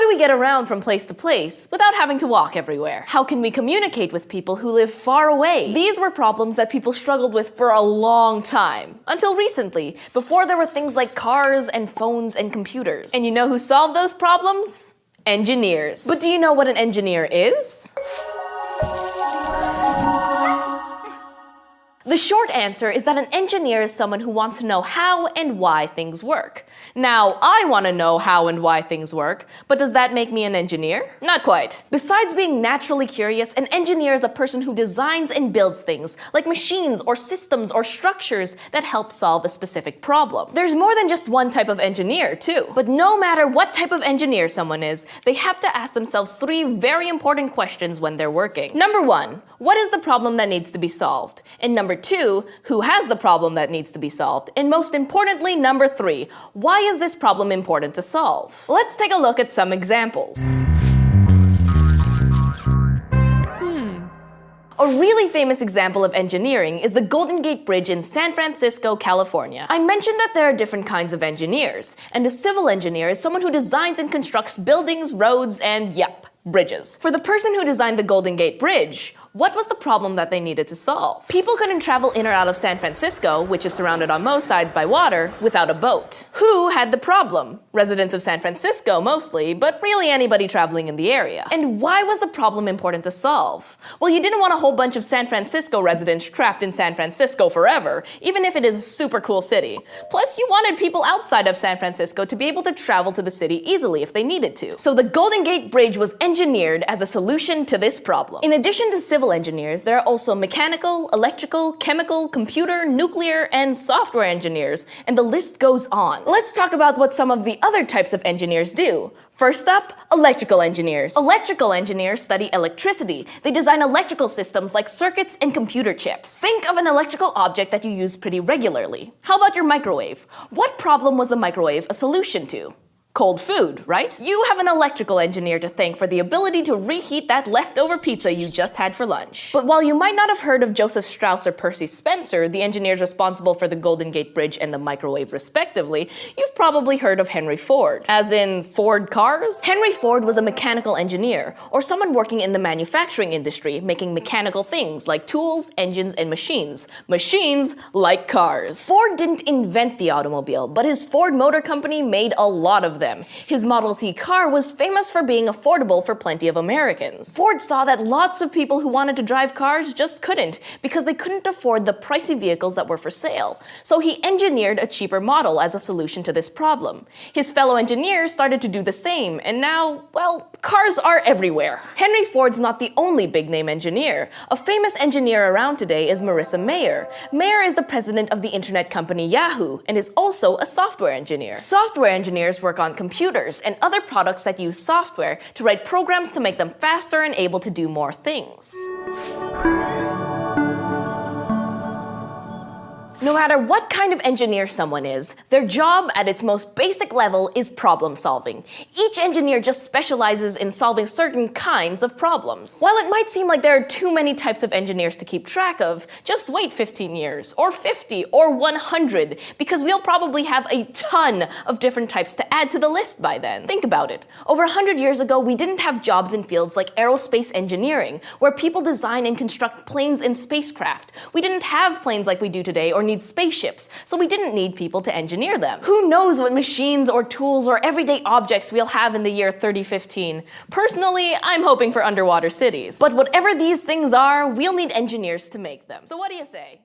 do we get around from place to place without having to walk everywhere? How can we communicate with people who live far away? These were problems that people struggled with for a long time, until recently, before there were things like cars and phones and computers. And you know who solved those problems? Engineers. But do you know what an engineer is? The short answer is that an engineer is someone who wants to know how and why things work. Now, I want to know how and why things work, but does that make me an engineer? Not quite. Besides being naturally curious, an engineer is a person who designs and builds things, like machines or systems or structures that help solve a specific problem. There's more than just one type of engineer, too. But no matter what type of engineer someone is, they have to ask themselves three very important questions when they're working. Number one, what is the problem that needs to be solved? And number two, who has the problem that needs to be solved? And most importantly, number three, why is this problem important to solve? Let's take a look at some examples. A really famous example of engineering is the Golden Gate Bridge in San Francisco, California. I mentioned that there are different kinds of engineers, and a civil engineer is someone who designs and constructs buildings, roads, and yep, bridges. For the person who designed the Golden Gate Bridge, what was the problem that they needed to solve? People couldn't travel in or out of San Francisco, which is surrounded on most sides by water, without a boat. Who had the problem? Residents of San Francisco mostly, but really anybody traveling in the area. And why was the problem important to solve? Well, you didn't want a whole bunch of San Francisco residents trapped in San Francisco forever, even if it is a super cool city. Plus, you wanted people outside of San Francisco to be able to travel to the city easily if they needed to. So the Golden Gate Bridge was engineered as a solution to this problem. In addition to civil engineers, there are also mechanical, electrical, chemical, computer, nuclear, and software engineers, and the list goes on. Let's talk about what some of the other types of engineers do. First up, electrical engineers. Electrical engineers study electricity. They design electrical systems like circuits and computer chips. Think of an electrical object that you use pretty regularly. How about your microwave? What problem was the microwave a solution to? Cold food, right? You have an electrical engineer to thank for the ability to reheat that leftover pizza you just had for lunch. But while you might not have heard of Joseph Strauss or Percy Spencer, the engineers responsible for the Golden Gate Bridge and the microwave respectively, you've probably heard of Henry Ford. As in Ford cars? Henry Ford was a mechanical engineer, or someone working in the manufacturing industry, making mechanical things like tools, engines, and machines. Machines like cars. Ford didn't invent the automobile, but his Ford Motor Company made a lot of them. His Model T car was famous for being affordable for plenty of Americans. Ford saw that lots of people who wanted to drive cars just couldn't, because they couldn't afford the pricey vehicles that were for sale. So he engineered a cheaper model as a solution to this problem. His fellow engineers started to do the same, and now, well, cars are everywhere. Henry Ford's not the only big-name engineer. A famous engineer around today is Marissa Mayer. Mayer is the president of the internet company Yahoo, and is also a software engineer. Software engineers work on computers and other products that use software to write programs to make them faster and able to do more things. No matter what kind of engineer someone is, their job at its most basic level is problem solving. Each engineer just specializes in solving certain kinds of problems. While it might seem like there are too many types of engineers to keep track of, just wait 15 years, or 50, or 100, because we'll probably have a ton of different types to add to the list by then. Think about it. Over 100 years ago, we didn't have jobs in fields like aerospace engineering, where people design and construct planes and spacecraft. We didn't have planes like we do today, or need spaceships, so we didn't need people to engineer them. Who knows what machines or tools or everyday objects we'll have in the year 3015? Personally, I'm hoping for underwater cities. But whatever these things are, we'll need engineers to make them. So what do you say?